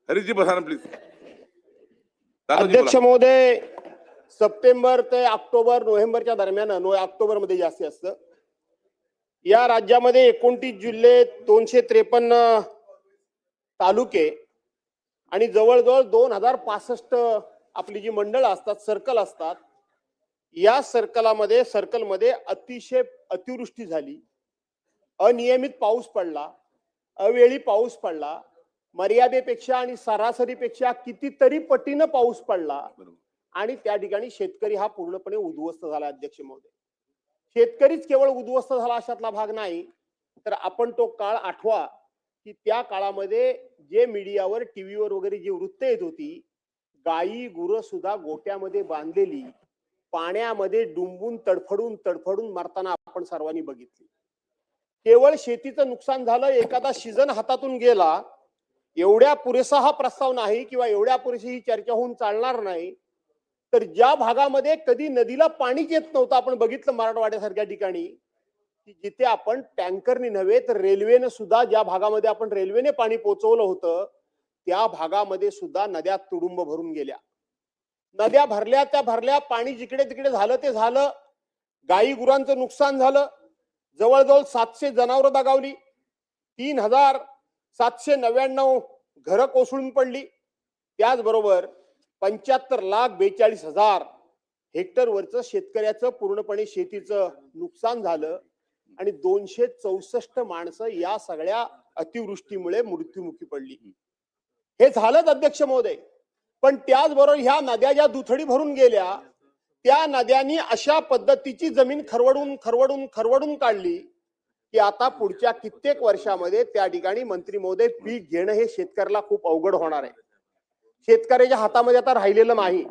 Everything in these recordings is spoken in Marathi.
हरीजी बसा प्लीज. अध्यक्ष महोदय, सप्टेंबर ते ऑक्टोबर नोव्हेंबरच्या दरम्यान ऑक्टोबर मध्ये जास्तीत जास्त या राज्यामध्ये 29 जिल्हे 253 तालुके आणि जवळजवळ 2065 आपली जी मंडळ असतात, सर्कल असतात, या सर्कलमध्ये अतिशय अतिवृष्टी झाली, अनियमित पाऊस पडला, अवेळी पाऊस पडला, मर्यादेपेक्षा आणि सरासरीपेक्षा कितीतरी पटीनं पाऊस पडला आणि त्या ठिकाणी शेतकरी हा पूर्णपणे उद्ध्वस्त झाला. अध्यक्ष महोदय, शेतकरीच केवळ उद्ध्वस्त झाला अशातला भाग नाही, तर आपण तो काळ आठवा की त्या काळामध्ये जे मीडियावर टीव्हीवर वगैरे जी वृत्त येत होती, गायी गुरं सुद्धा गोट्यामध्ये बांधलेली पाण्यामध्ये डुंबून तडफडून मरताना आपण सर्वांनी बघितली. केवळ शेतीचं नुकसान झालं, एखादा सीझन हातातून गेला, एवढ्या पुरेसा हा प्रस्ताव नाही किंवा एवढ्या पुरेशी ही चर्चा होऊन चालणार नाही. तर ज्या भागामध्ये कधी नदीला पाणीच येत नव्हतं, आपण बघितलं मराठवाड्यासारख्या ठिकाणी की जिथे आपण टँकरनी नव्हे तर रेल्वेने सुद्धा, ज्या भागामध्ये आपण रेल्वेने पाणी पोहोचवलं होतं त्या भागामध्ये सुद्धा नद्या तुडुंब भरून गेल्या. नद्या भरल्या त्या भरल्या, पाणी जिकडे तिकडे झालं ते झालं, गायी गुरांचं नुकसान झालं, जवळजवळ 700 जनावरं दगावली, 3799 घरं कोसळून पडली, त्याचबरोबर 75,42,000 हेक्टरवरचं शेतकऱ्याचं पूर्णपणे शेतीचं नुकसान झालं आणि 264 माणसं या सगळ्या अतिवृष्टीमुळे मृत्युमुखी पडली. हे झालंच अध्यक्ष महोदय. पण त्याचबरोबर ह्या नद्या ज्या दुथडी भरून गेल्या, त्या नद्यांनी अशा पद्धतीची जमीन खरवडून काढली की आता पुढच्या कित्येक वर्षामध्ये त्या ठिकाणी मंत्री महोदय पीक घेणं हे शेतकऱ्याला खूप अवघड होणार आहे. शेतकऱ्याच्या हातामध्ये आता राहिलेलं नाही,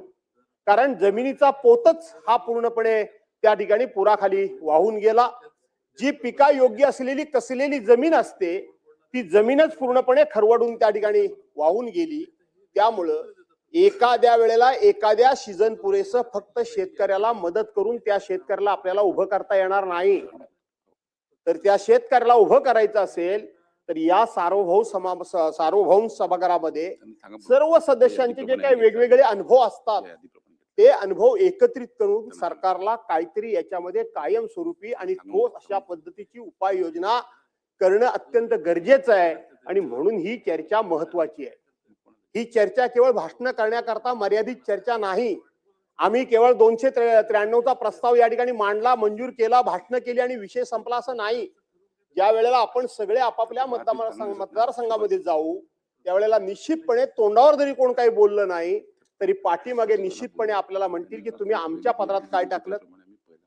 कारण जमिनीचा पोतच हा पूर्णपणे त्या ठिकाणी पुराखाली वाहून गेला. जी पिका योग्य असलेली कसलेली जमीन असते ती जमीनच पूर्णपणे खरवडून त्या ठिकाणी वाहून गेली. त्यामुळं एखाद्या वेळेला एखाद्या सीझन पुरेसं फक्त शेतकऱ्याला मदत करून त्या शेतकऱ्याला आपल्याला उभं करता येणार नाही. तर त्या शेतकऱ्याला उभं करायचं असेल तर या सार्वभौम सभागृहामध्ये सर्व सदस्यांचे जे काही वेगवेगळे अनुभव असतात ते अनुभव एकत्रित करून सरकारला काहीतरी याच्यामध्ये कायमस्वरूपी आणि ठोस अशा पद्धतीची उपाययोजना करणं अत्यंत गरजेचं आहे. आणि म्हणून ही चर्चा महत्वाची आहे. ही चर्चा केवळ भाषण करण्याकरता मर्यादित चर्चा नाही. आम्ही केवळ 293चा प्रस्ताव या ठिकाणी मांडला, मंजूर केला, भाषण केली आणि विषय संपला असं नाही. ज्या वेळेला आपण सगळे आपापल्या मतदारसंघामध्ये जाऊ त्यावेळेला निश्चितपणे तोंडावर जरी कोण काही बोललं नाही तरी पाठीमागे निश्चितपणे आपल्याला म्हणतील की तुम्ही आमच्या पत्रात काय टाकलं,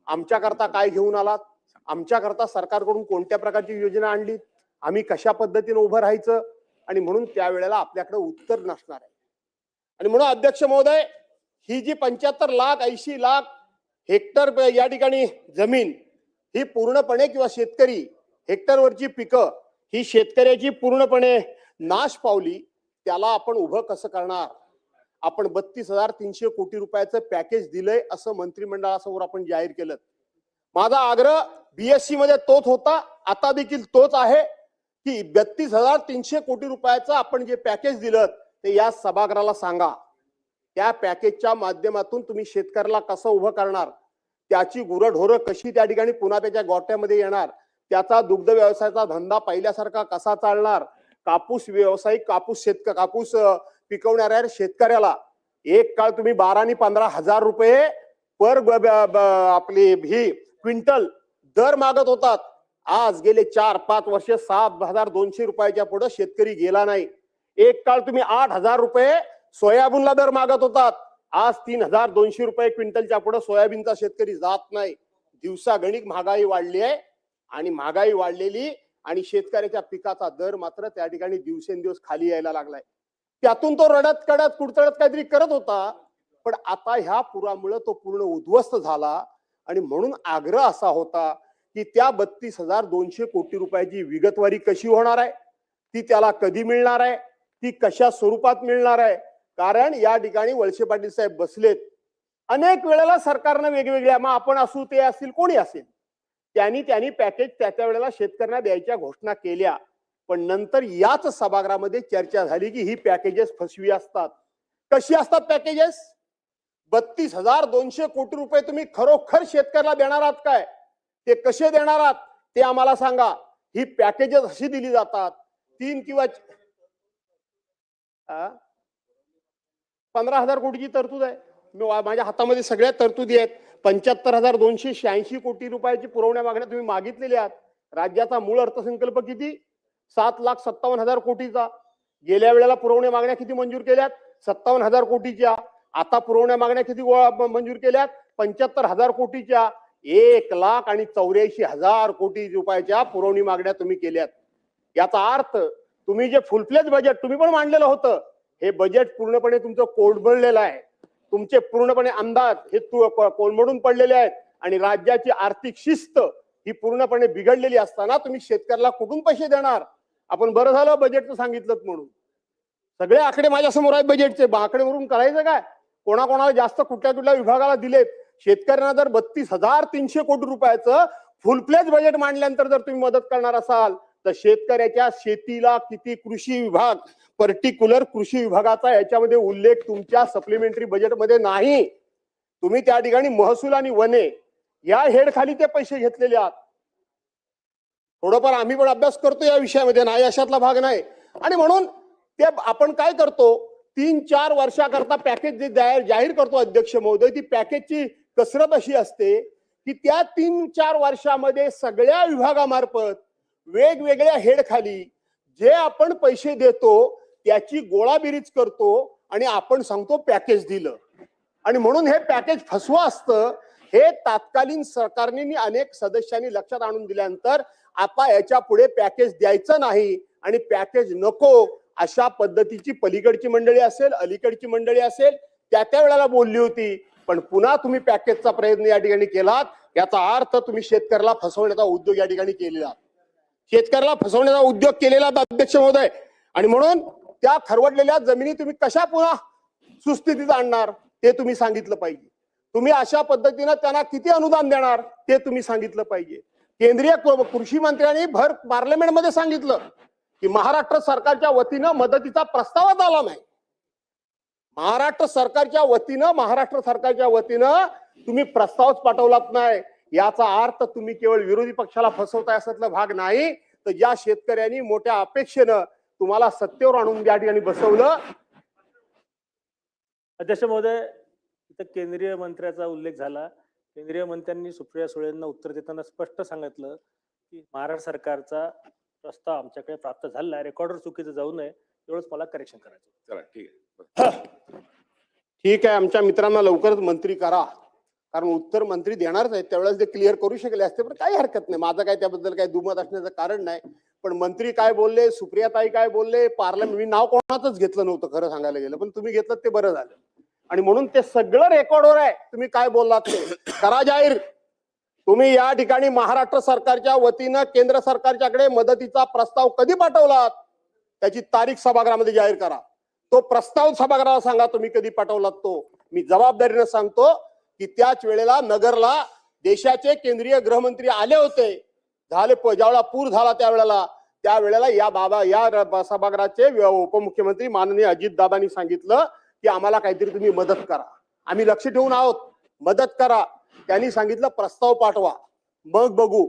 आमच्याकरता काय घेऊन आलात, आमच्याकरता सरकारकडून कोणत्या प्रकारची योजना आणली, आम्ही कशा पद्धतीने उभं राहायचं. आणि म्हणून त्यावेळेला आपल्याकडे उत्तर नसणार आहे. आणि म्हणून अध्यक्ष महोदय, ही जी 75 लाख 80 लाख हेक्टर या ठिकाणी जमीन ही पूर्णपणे किंवा शेतकरी हेक्टरवरची पिकं ही शेतकऱ्याची पूर्णपणे नाश पावली, त्याला आपण उभं कसं करणार. आपण 32,300 कोटी रुपयाचं पॅकेज दिलंय असं मंत्रिमंडळासमोर आपण जाहीर केलं. माझा आग्रह बीएससी मध्ये तोच होता, आता देखील तोच आहे की 32,300 कोटी रुपयाचं आपण जे पॅकेज दिलं ते या सभागृहाला सांगा. त्या पॅकेजच्या माध्यमातून तुम्ही शेतकऱ्याला कसं उभं करणार, त्याची गुरढोरं कशी त्या ठिकाणी पुन्हा त्याच्या गोट्यामध्ये येणार, त्याचा दुग्ध व्यवसायाचा धंदा पहिल्यासारखा कसा चालणार, कापूस व्यावसायिक कापूस पिकवणाऱ्या शेतकऱ्याला एक काळ तुम्ही 12 आणि 15,000 रुपये पर आपली ही क्विंटल दर मागत होतात. आज गेले 4-5 वर्ष 7,200 रुपयाच्या पुढे शेतकरी गेला नाही. एक काळ तुम्ही 8,000 रुपये सोयाबीनला दर मागत होतात. आज 3,200 रुपये क्विंटलच्या पुढे सोयाबीनचा शेतकरी जात नाही. दिवसागणिक महागाई वाढली आहे आणि महागाई वाढलेली आणि शेतकऱ्याच्या पिकाचा दर मात्र त्या ठिकाणी दिवसेंदिवस खाली यायला लागलाय. त्यातून तो रडत कडत कुडतडत काहीतरी करत होता, पण आता ह्या पुरामुळे तो पूर्ण उद्ध्वस्त झाला. आणि म्हणून आग्रह असा होता की त्या 32,200 कोटी रुपयाची विगतवारी कशी होणार आहे, ती त्याला कधी मिळणार आहे, ती कशा स्वरूपात मिळणार आहे. कारण या ठिकाणी वळसे पाटील साहेब बसलेत. अनेक वेळेला सरकारनं वेगवेगळ्या, मग आपण असू ते असतील कोणी असेल, त्यांनी पॅकेज त्या वेळेला शेतकऱ्यांना द्यायच्या घोषणा केल्या, पण नंतर याच सभागृहामध्ये चर्चा झाली की ही पॅकेजेस फसवी असतात. कशी असतात पॅकेजेस? 32,200 कोटी रुपये तुम्ही खरोखर शेतकऱ्याला देणार आहात काय? ते कसे देणार आहात ते आम्हाला सांगा. ही पॅकेजेस अशी दिली जातात 3 किंवा 15,000 कोटीची तरतूद आहे. माझ्या हातामध्ये सगळ्या तरतुदी आहेत. 75,286 कोटी रुपयाची पुरवण्या मागण्या तुम्ही मागितलेल्या आहात. राज्याचा मूळ अर्थसंकल्प किती? 7,57,000 कोटीचा. गेल्या वेळेला पुरवण्या मागण्या किती मंजूर केल्यात? 57,000 कोटीच्या. आता पुरवण्या मागण्या किती मंजूर केल्यात? 75,000 कोटीच्या. 1,84,000 कोटी रुपयाच्या पुरवणी मागण्या तुम्ही केल्यात. याचा अर्थ तुम्ही जे फुलफ्लेज बजेट तुम्ही पण मांडलेलं होतं, हे बजेट पूर्णपणे तुमचं कोलमडलेलं आहे. तुमचे पूर्णपणे अंदाज हे कोलमडून पडलेले आहेत आणि राज्याची आर्थिक शिस्त ही पूर्णपणे बिघडलेली असताना तुम्ही शेतकऱ्याला कुठून पैसे देणार? आपण बरं झालं बजेटचं सांगितलं म्हणून. सगळे आकडे माझ्या समोर आहेत बजेटचे. आकडेवरून करायचं काय? कोणाकोणाला जास्त कुठल्या विभागाला दिलेत? शेतकऱ्यांना जर 32,300 कोटी रुपयाचं फुलफ्लेज बजेट मांडल्यानंतर जर तुम्ही मदत करणार असाल तर शेतकऱ्याच्या शेतीला किती कृषी विभाग, पर्टिक्युलर कृषी विभागाचा याच्यामध्ये उल्लेख तुमच्या सप्लिमेंटरी बजेटमध्ये नाही. तुम्ही त्या ठिकाणी महसूल आणि वने या हेड खाली ते पैसे घेतलेले आहात. थोडंफार आम्ही पण अभ्यास करतो या विषयामध्ये, नाही अशातला भाग नाही. आणि म्हणून ते आपण काय करतो, 3-4 वर्षाकरता पॅकेज जे जाहीर करतो अध्यक्ष महोदय, ती पॅकेजची कसरत अशी असते की त्या 3-4 वर्षामध्ये सगळ्या विभागामार्फत वेगवेगळ्या हेड खाली जे आपण पैसे देतो त्याची गोळाबेरीज करतो आणि आपण सांगतो पॅकेज दिलं. आणि म्हणून हे पॅकेज फसवं असतं. हे तात्कालीन सरकारने अनेक सदस्यांनी लक्षात आणून दिल्यानंतर आता याच्या पुढे पॅकेज द्यायचं नाही आणि पॅकेज नको अशा पद्धतीची पलीकडची मंडळी असेल, अलीकडची मंडळी असेल, त्या वेळेला बोलली होती. पण पुन्हा तुम्ही पॅकेजचा प्रयत्न या ठिकाणी केलात. याचा अर्थ तुम्ही शेतकऱ्याला फसवण्याचा उद्योग या ठिकाणी केलेला, शेतकऱ्याला फसवण्याचा उद्योग केलेला अध्यक्ष महोदय. आणि म्हणून त्या खरवडलेल्या जमिनी तुम्ही कशा पुन्हा सुस्थितीत आणणार ते तुम्ही सांगितलं पाहिजे. तुम्ही अशा पद्धतीनं त्यांना किती अनुदान देणार ते तुम्ही सांगितलं पाहिजे. केंद्रीय कृषी मंत्र्यांनी भर पार्लमेंटमध्ये सांगितलं की महाराष्ट्र सरकारच्या वतीनं मदतीचा प्रस्तावच आला नाही. महाराष्ट्र सरकारच्या वतीनं तुम्ही प्रस्तावच पाठवलात नाही. याचा अर्थ तुम्ही केवळ विरोधी पक्षाला फसवताय असातला भाग नाही, तर ज्या शेतकऱ्यांनी मोठ्या अपेक्षेनं तुम्हाला सत्तेवर आणून या ठिकाणी बसवलं. अध्यक्ष महोदय, इथं केंद्रीय मंत्र्याचा उल्लेख झाला. केंद्रीय मंत्र्यांनी सुप्रिया सुळेंना उत्तर देताना स्पष्ट सांगितलं की महाराष्ट्र सरकारचा प्रस्ताव आमच्याकडे प्राप्त झाला आहे, रेकॉर्डवर चुकीचं जाऊ नये एवढंच मला करेक्शन करायचं. चला ठीक आहे. ठीक आहे, आमच्या मित्रांना लवकरच मंत्री करा, कारण उत्तर मंत्री देणारच आहेत, त्यावेळेस ते क्लिअर करू शकले असते. पण काही हरकत नाही, माझं काय त्याबद्दल काही दुमत असण्याचं कारण नाही. पण मंत्री काय बोलले, सुप्रियाताई काय बोलले, पार्लमेंट, मी नाव कोणाचंच घेतलं नव्हतं खरं सांगायला गेलं, पण तुम्ही घेतलं ते बरं झालं. आणि म्हणून ते सगळं रेकॉर्डवर आहे. तुम्ही काय बोललात ते करा जाहीर. तुम्ही या ठिकाणी महाराष्ट्र सरकारच्या वतीनं केंद्र सरकारच्याकडे मदतीचा प्रस्ताव कधी पाठवलात त्याची तारीख सभागृहामध्ये जाहीर करा. तो प्रस्ताव सभागृहाला सांगा तुम्ही कधी पाठवलात तो. मी जबाबदारीनं सांगतो की त्याच वेळेला नगरला देशाचे केंद्रीय गृहमंत्री आले होते. ज्यावेळेला पूर झाला त्यावेळेला या सभागृहाचे उपमुख्यमंत्री माननीय अजितदादांनी सांगितलं की आम्हाला काहीतरी तुम्ही मदत करा, आम्ही लक्ष ठेवून आहोत, मदत करा. त्यांनी सांगितलं प्रस्ताव पाठवा, मग बघू.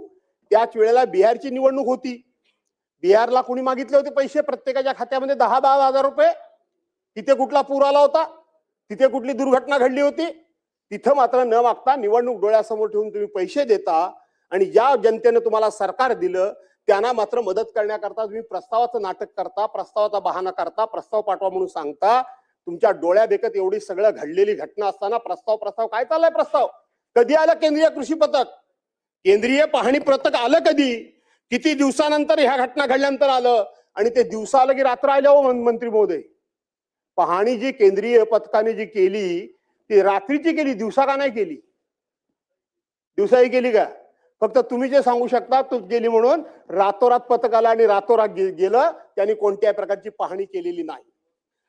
त्याच वेळेला बिहारची निवडणूक होती. बिहारला कोणी मागितले होते पैसे प्रत्येकाच्या खात्यामध्ये 10-10 हजार रुपये. तिथे कुठला पूर आला होता, तिथे कुठली दुर्घटना घडली होती? तिथं मात्र न मागता निवडणूक डोळ्यासमोर ठेवून तुम्ही पैसे देता आणि ज्या जनतेने तुम्हाला सरकार दिलं त्यांना मात्र मदत करण्याकरता तुम्ही प्रस्तावाचं नाटक करता, प्रस्तावाचा बहाणा करता, प्रस्ताव पाठवा म्हणून सांगता. तुमच्या डोळ्या देखत एवढी सगळं घडलेली घटना असताना प्रस्ताव काय चाललाय? प्रस्ताव कधी आलं? केंद्रीय कृषी पथक, केंद्रीय पाहणी पथक आलं कधी? किती दिवसानंतर ह्या घटना घडल्यानंतर आलं? आणि ते दिवस आलं की रात्र आलं? हो मंत्री महोदय, पाहणी जी केंद्रीय पथकाने जी केली ती रात्रीची केली, दिवसा का नाही केली? दिवसाही केली का? फक्त तुम्ही जे सांगू शकता तू गेली म्हणून रातोरात पथक आला आणि रातोरात गेलं. त्यांनी कोणत्याही प्रकारची पाहणी केलेली नाही.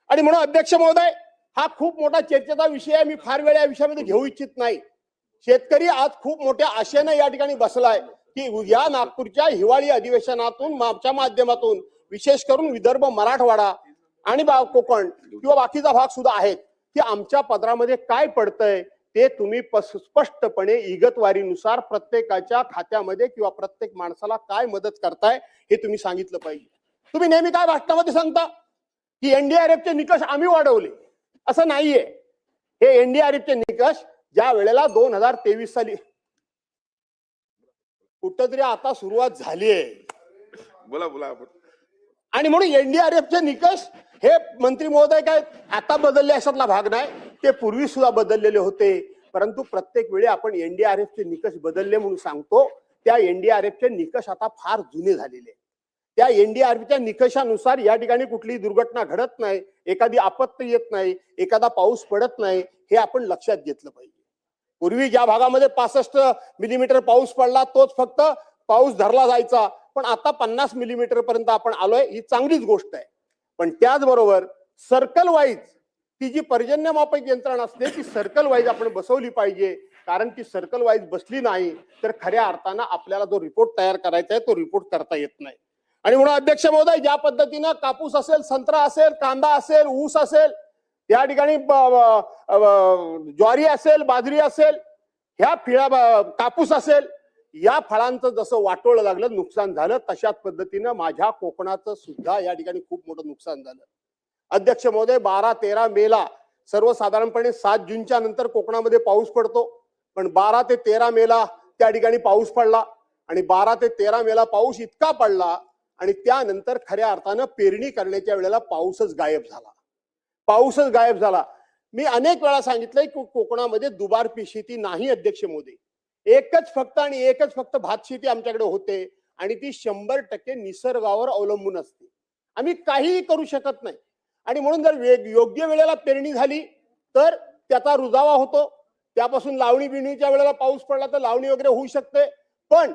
आणि म्हणून अध्यक्ष महोदय, हा खूप मोठा चर्चेचा विषय आहे. मी फार वेळ या विषयामध्ये घेऊ इच्छित नाही. शेतकरी आज खूप मोठ्या आशेनं या ठिकाणी बसलाय की या नागपूरच्या हिवाळी अधिवेशनातून माध्यमातून विशेष करून विदर्भ, मराठवाडा आणि कोकण किंवा बाकीचा भाग सुद्धा आहेत की आमच्या पदरामध्ये काय पडतंय ते तुम्ही स्पष्टपणे इगतवारीनुसार प्रत्येकाच्या खात्यामध्ये किंवा प्रत्येक माणसाला काय मदत करताय हे तुम्ही सांगितलं पाहिजे. तुम्ही नेहमी काय भाषणामध्ये सांगता की एनडीआरएफचे निकष आम्ही वाढवले. असं नाहीये. हे एनडीआरएफचे निकष ज्या वेळेला 2023 साली कुठंतरी आता सुरुवात झाली आहे. बोला बोला आपण. आणि म्हणून एनडीआरएफचे निकष हे मंत्री महोदय काय आता बदलले अशातला भाग नाही, ते पूर्वी सुद्धा बदललेले होते. परंतु प्रत्येक वेळी आपण एनडीआरएफचे निकष बदलले म्हणून सांगतो. त्या एनडीआरएफचे निकष आता फार जुने झालेले. त्या एनडीआरएफच्या निकषानुसार या ठिकाणी कुठलीही दुर्घटना घडत नाही, एखादी आपत्ती येत नाही, एखादा पाऊस पडत नाही, हे आपण लक्षात घेतलं पाहिजे. पूर्वी ज्या भागामध्ये 65 मिलीमीटर पाऊस पडला तोच फक्त पाऊस धरला जायचा, पण आता 50 मिलीमीटर पर्यंत आपण आलोय. ही चांगलीच गोष्ट आहे. पण त्याचबरोबर सर्कल वाईज ती जी पर्जन्यमापक यंत्रणा असते ती सर्कल वाईज आपण बसवली पाहिजे. कारण ती सर्कल वाईज बसली नाही तर खऱ्या अर्थानं आपल्याला जो रिपोर्ट तयार करायचा आहे तो रिपोर्ट करता येत नाही. आणि म्हणून अध्यक्ष महोदय, ज्या पद्धतीनं कापूस असेल, संत्रा असेल, कांदा असेल, ऊस असेल, त्या ठिकाणी ज्वारी असेल, बाजरी असेल, ह्या कापूस असेल, या फळांचं जसं वाटोळं लागलं, नुकसान झालं, तशाच पद्धतीनं माझ्या कोकणाचं सुद्धा या ठिकाणी खूप मोठं नुकसान झालं. अध्यक्ष महोदय, 12-13 मेला सर्वसाधारणपणे 7 जूनच्या नंतर कोकणामध्ये पाऊस पडतो, पण 12 ते 13 मेला त्या ठिकाणी पाऊस पडला. आणि 12 ते 13 मेला पाऊस इतका पडला आणि त्यानंतर खऱ्या अर्थानं पेरणी करण्याच्या वेळेला पाऊसच गायब झाला. पाऊसच गायब झाला. मी अनेक वेळा सांगितलंय की कोकणामध्ये दुबार पीक शेती नाही अध्यक्ष मोदी. एकच फक्त भात शेती आमच्याकडे होते आणि ती 100% निसर्गावर अवलंबून असते. आम्ही काहीही करू शकत नाही. आणि म्हणून जर योग्य वेळेला पेरणी झाली तर त्याचा रुजावा होतो. त्यापासून लावणी बिणीच्या वेळेला पाऊस पडला तर लावणी वगैरे होऊ शकते. पण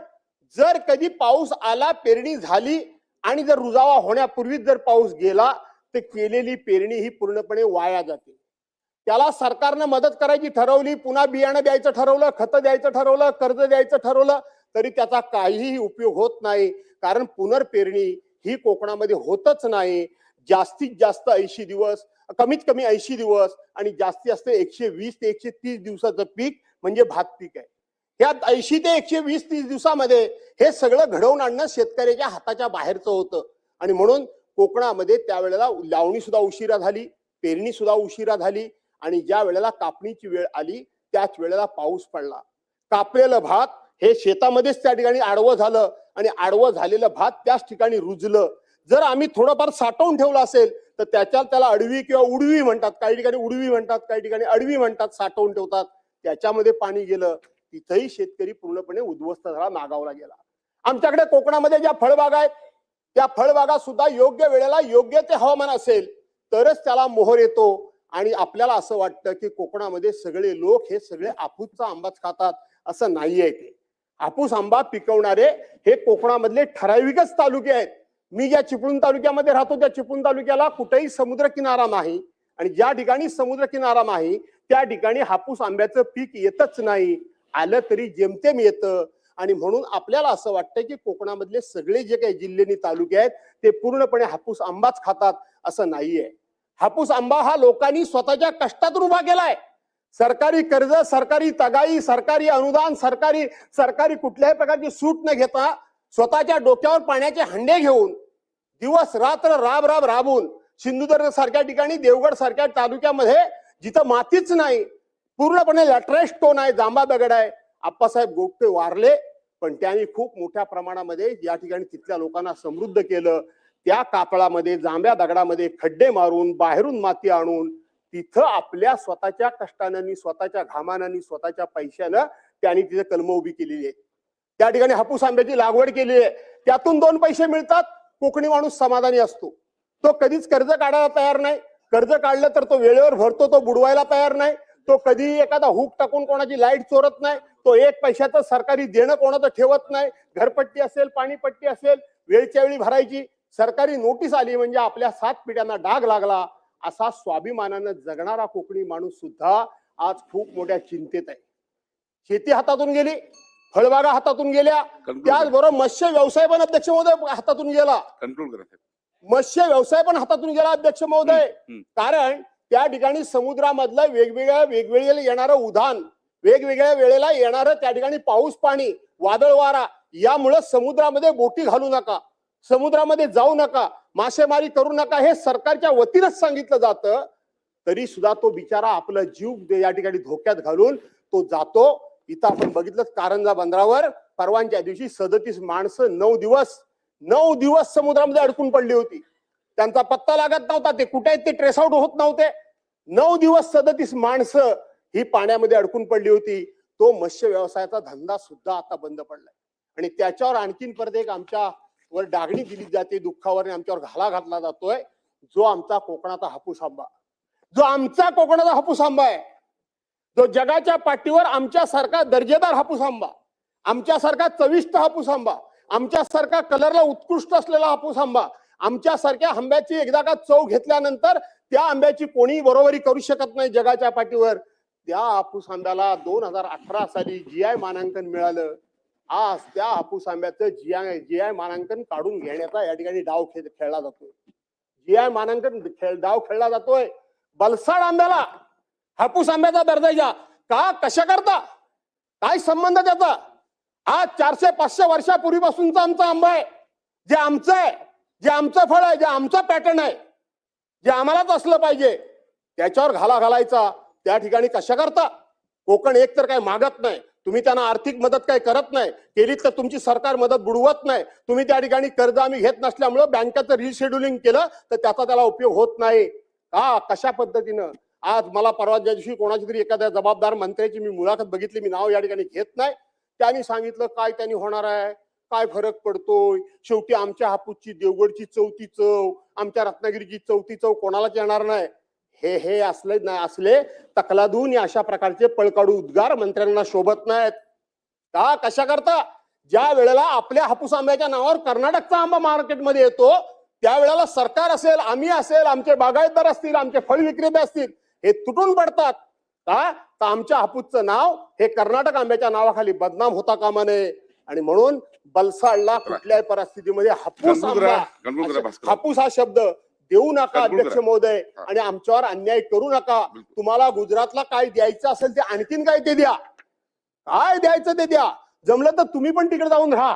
जर कधी पाऊस आला, पेरणी झाली आणि जर रुजावा होण्यापूर्वीच जर पाऊस गेला तर केलेली पेरणी ही पूर्णपणे वाया जाते. त्याला सरकारनं मदत करायची ठरवली, पुन्हा बियाणं द्यायचं ठरवलं, खतं द्यायचं ठरवलं, कर्ज द्यायचं ठरवलं, तरी त्याचा काहीही उपयोग होत नाही. कारण पुनर्पेरणी ही कोकणामध्ये होतच नाही. जास्तीत जास्त 80 दिवस, कमीत कमी 80 दिवस आणि जास्तीत जास्त 120 ते 130 दिवसाचं पीक म्हणजे भात पीक आहे. या 80 ते 120-30 दिवसामध्ये हे सगळं घडवून आणणं शेतकऱ्याच्या हाताच्या बाहेरचं होतं. आणि म्हणून कोकणामध्ये त्यावेळेला लावणी सुद्धा उशिरा झाली, पेरणी सुद्धा उशिरा झाली आणि ज्या वेळेला कापणीची वेळ आली त्याच वेळेला पाऊस पडला. कापलेलं भात हे शेतामध्येच त्या ठिकाणी आडवं झालं आणि आडवं झालेलं भात त्याच ठिकाणी रुजलं. जर आम्ही थोडंफार साठवून ठेवलं असेल तर त्याला अडवी किंवा उडवी म्हणतात. काही ठिकाणी उडवी म्हणतात, काही ठिकाणी अडवी म्हणतात. साठवून ठेवतात, त्याच्यामध्ये पाणी गेलं, तिथेही शेतकरी पूर्णपणे उद्ध्वस्त झाला, नागावला गेला. आमच्याकडे कोकणामध्ये ज्या फळबागा आहेत त्या फळबागा सुद्धा योग्य वेळेला योग्य ते हवामान असेल तरच त्याला मोहर येतो. आणि आपल्याला असं वाटतं की कोकणामध्ये सगळे लोक हे सगळे हापूसचा आंबाच खातात, असं नाहीये. ते हापूस आंबा पिकवणारे हे कोकणामधले ठराविकच तालुके आहेत. मी ज्या चिपळूण तालुक्यामध्ये राहतो त्या चिपळूण तालुक्याला कुठेही समुद्र किनारा नाही आणि ज्या ठिकाणी समुद्र किनारा नाही त्या ठिकाणी हापूस आंब्याचं पीक येतच नाही. आलं तरी जेमतेम येतं. आणि म्हणून आपल्याला असं वाटतं की कोकणामधले सगळे जे काही जिल्हे आणि तालुके आहेत ते पूर्णपणे हापूस आंबाच खातात, असं नाहीये. हापूस आंबा हा लोकांनी स्वतःच्या कष्टातून उभा केलाय. सरकारी कर्ज, सरकारी तगाई, सरकारी अनुदान, सरकारी कुठल्याही प्रकारची सूट न घेता स्वतःच्या डोक्यावर पाण्याचे हंडे घेऊन दिवस रात्र राबून सिंधुदुर्ग सारख्या ठिकाणी, देवगड सारख्या तालुक्यामध्ये जिथं मातीच नाही, पूर्णपणे लॅटराइट स्टोन आहे, जांबा दगड आहे, आप्पासाहेब गोगटे वारले. पण त्यांनी खूप मोठ्या प्रमाणामध्ये या ठिकाणी तिथल्या लोकांना समृद्ध केलं. त्या कापळामध्ये, जांभ्या दगडामध्ये खड्डे मारून बाहेरून माती आणून तिथं आपल्या स्वतःच्या कष्टानं, स्वतःच्या घामानं, स्वतःच्या पैशानं त्यांनी तिथे कलम उभी केलेली आहे. त्या ठिकाणी हापूस आंब्याची लागवड केली आहे. त्यातून 2 पैसे मिळतात. कोकणी माणूस समाधानी असतो. तो कधीच कर्ज काढायला तयार नाही. कर्ज काढलं तर तो वेळेवर भरतो, तो बुडवायला तयार नाही. तो कधी एखादा हुक टाकून कोणाची लाईट चोरत नाही. तो 1 पैशाचं सरकारी देणं कोणाचं ठेवत नाही. घरपट्टी असेल, पाणीपट्टी असेल, वेळच्या वेळी भरायची. सरकारी नोटीस आली म्हणजे आपल्या 7 पिढ्यांना डाग लागला, असा स्वाभिमानानं जगणारा कोकणी माणूस सुद्धा आज खूप मोठ्या चिंतेत आहे. शेती हातातून गेली, फळबागा हातातून गेल्या, त्याचबरोबर मत्स्य व्यवसाय पण अध्यक्ष महोदय हातातून गेला. कंट्रोल करा. मत्स्य व्यवसाय पण हातातून गेला अध्यक्ष महोदय. कारण त्या ठिकाणी समुद्रामधलं वेगवेगळ्या येणारं उधाण, वेगवेगळ्या वेळेला येणारं त्या ठिकाणी पाऊस पाणी, वादळ वारा, यामुळे समुद्रामध्ये बोटी घालू नका, समुद्रामध्ये जाऊ नका, मासेमारी करू नका, हे सरकारच्या वतीनच सांगितलं जातं. तरी सुद्धा तो बिचारा आपला जीव या ठिकाणी धोक्यात घालून तो जातो. इथं आपण बघितलं कारंजा बंदरावर परवानच्या दिवशी 37 माणसं 9 दिवस समुद्रामध्ये अडकून पडली होती. त्यांचा पत्ता लागत नव्हता, ते कुठे आहेत ते ट्रेस आउट होत नव्हते. 9 दिवस 37 माणसं ही पाण्यामध्ये अडकून पडली होती. तो मत्स्य व्यवसायाचा धंदा सुद्धा आता बंद पडलाय आणि त्याच्यावर आणखीन परत एक आमच्यावर डागणी दिली जाते, दुःखावर आणि आमच्यावर घाला घातला जातोय. जो आमचा कोकणाचा हापूस आंबा, जो आमचा कोकणाचा हापूस आंबा आहे, जो जगाच्या पाठीवर आमच्यासारखा दर्जेदार हापूस आंबा, आमच्यासारखा चविष्ट हापूस आंबा, आमच्यासारखा कलरला उत्कृष्ट असलेला हापूस आंबा, आमच्यासारख्या आंब्याची एकदा का चव घेतल्यानंतर त्या आंब्याची कोणी बरोबरी करू शकत नाही जगाच्या पाठीवर. त्या हापूस आंब्याला 2018 साली GI मानांकन मिळालं. आज त्या हापूस आंब्याचं GI मानांकन काढून घेण्याचा या ठिकाणी डाव खेळला जातोय. GI मानांकन डाव खेळला जातोय. बलसाड आंब्याला हापूस आंब्याचा दर्जा द्या का? कशा करता? काय संबंध त्याचा? आज 400-500 वर्षापूर्वीपासूनचा आमचा आंबा आहे, जे आमचं आहे, जे आमचं फळ आहे, जे आमचं पॅटर्न आहे, जे आम्हालाच असलं पाहिजे, त्याच्यावर घाला घालायचा त्या ठिकाणी कशा करता? कोकण एक तर काय मागत नाही, तुम्ही त्यांना आर्थिक मदत काय करत नाही, केलीत तर तुमची सरकार मदत बुडवत नाही. तुम्ही त्या ठिकाणी कर्ज आम्ही घेत नसल्यामुळे बँकेचं रिशेड्युलिंग केलं तर त्याचा त्याला उपयोग होत नाही का? कशा पद्धतीनं? आज मला परवाच्या दिवशी कोणाची तरी एखाद्या जबाबदार मंत्र्याची मी मुलाखत बघितली, मी नाव या ठिकाणी घेत नाही, त्यांनी सांगितलं काय त्यांनी होणार आहे, काय फरक पडतोय, शेवटी आमच्या हापूसची देवगडची चौथी चव, आमच्या रत्नागिरीची चौथी चव कोणालाच येणार नाही. हे असले नाही, असले तकलादून या अशा प्रकारचे पळकाडू उद्गार मंत्र्यांना शोभत नाहीत का? कशा करता? ज्या वेळेला आपल्या हापूस आंब्याच्या नावावर कर्नाटकचा आंबा मार्केटमध्ये येतो, त्यावेळेला सरकार असेल, आम्ही असेल, आमचे बागायतदार असतील, आमचे फळ विक्रेते असतील, हे तुटून पडतात का? तर आमच्या हापूसचं नाव हे कर्नाटक आंब्याच्या नावाखाली बदनाम होता कामा नये. आणि म्हणून बलसाडला कुठल्याही परिस्थितीमध्ये हापूस आंबा, हापूस हा शब्द देऊ नका अध्यक्ष महोदय, आणि आमच्यावर अन्याय करू नका. तुम्हाला गुजरातला काय द्यायचं असेल ते आणखीन काय ते द्या, काय द्यायचं ते द्या, जमलं तर तुम्ही पण तिकडे जाऊन राहा,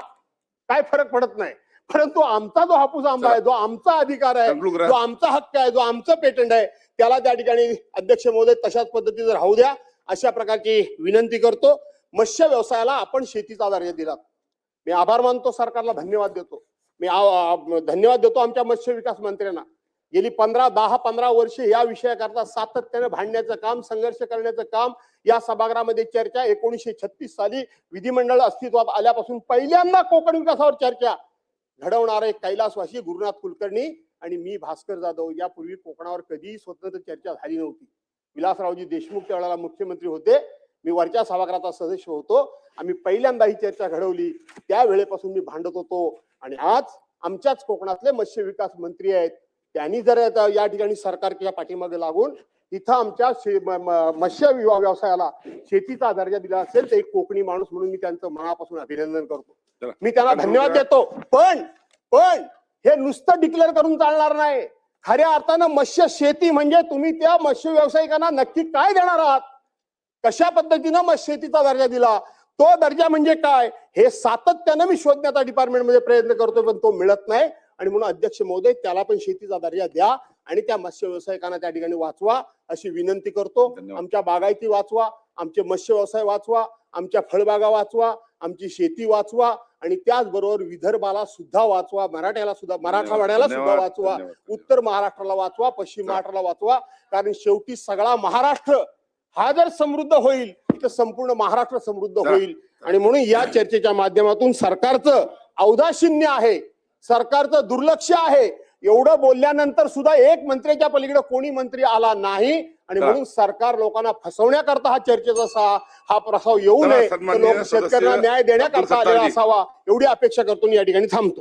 काय फरक पडत नाही. परंतु आमचा जो हापूस आंबा आहे, जो आमचा अधिकार आहे, जो आमचा हक्क आहे, जो आमचं पेटंट आहे, त्याला त्या ठिकाणी अध्यक्ष महोदय तशाच पद्धतीने राहू द्या, अशा प्रकारची विनंती करतो. मत्स्य व्यवसायाला आपण शेतीचा दर्जा दिला, मी आभार मानतो, सरकारला धन्यवाद देतो. मी धन्यवाद देतो आमच्या मत्स्य विकास मंत्र्यांना. गेली 10-15 वर्ष या विषयाकरता सातत्याने भांडण्याचं काम, संघर्ष करण्याचं काम, या सभागृहामध्ये चर्चा 1936 साली विधिमंडळ अस्तित्वात आल्यापासून पहिल्यांदा कोकण विकासावर चर्चा घडवणारे कैलासवासी गुरुनाथ कुलकर्णी आणि मी भास्कर जाधव. यापूर्वी कोकणावर कधीही स्वतंत्र चर्चा झाली नव्हती. विलासरावजी देशमुख त्यावेळेला मुख्यमंत्री होते, मी वरच्या सभागृहाचा सदस्य होतो. आम्ही पहिल्यांदा ही चर्चा घडवली, त्यावेळेपासून मी भांडत होतो. आणि आज आमच्याच कोकणातले मत्स्य विकास मंत्री आहेत, त्यांनी जर या ठिकाणी सरकारच्या पाठीमागे लागून इथं आमच्या मत्स्य व्यवसायाला शेतीचा दर्जा दिला असेल तर एक कोकणी माणूस म्हणून मी त्यांचं मनापासून अभिनंदन करतो, मी त्यांना धन्यवाद देतो. पण हे नुसतं डिक्लेअर करून चालणार नाही. खऱ्या अर्थानं मत्स्य शेती म्हणजे तुम्ही त्या मत्स्य व्यावसायिकांना नक्की काय देणार आहात, कशा पद्धतीनं मत्स्य शेतीचा दर्जा दिला, तो दर्जा म्हणजे काय, हे सातत्यानं मी शोधण्याचा डिपार्टमेंटमध्ये प्रयत्न करतोय, पण तो मिळत नाही. आणि म्हणून अध्यक्ष महोदय त्याला पण शेतीचा दर्जा द्या आणि त्या मत्स्य व्यावसायिकांना त्या ठिकाणी वाचवा अशी विनंती करतो. आमच्या बागायती वाचवा, आमचे मत्स्य व्यवसाय वाचवा, आमच्या फळबागा वाचवा, आमची शेती वाचवा आणि त्याचबरोबर विदर्भाला सुद्धा वाचवा, मराठवाड्याला सुद्धा वाचवा, उत्तर महाराष्ट्राला वाचवा, पश्चिम महाराष्ट्राला वाचवा. कारण शेवटी सगळा महाराष्ट्र हा जर समृद्ध होईल तर संपूर्ण महाराष्ट्र समृद्ध होईल. आणि म्हणून या चर्चेच्या माध्यमातून सरकारचं औदासीन्य आहे, सरकारचं दुर्लक्ष आहे, एवढं बोलल्यानंतर सुद्धा एक मंत्र्याच्या पलीकडे कोणी मंत्री आला नाही. आणि म्हणून सरकार लोकांना फसवण्याकरता हा चर्चेचा हा प्रस्ताव येऊ नये, शेतकऱ्यांना न्याय देण्याकरता आलेला असावा, एवढी अपेक्षा करतो. या ठिकाणी थांबतो.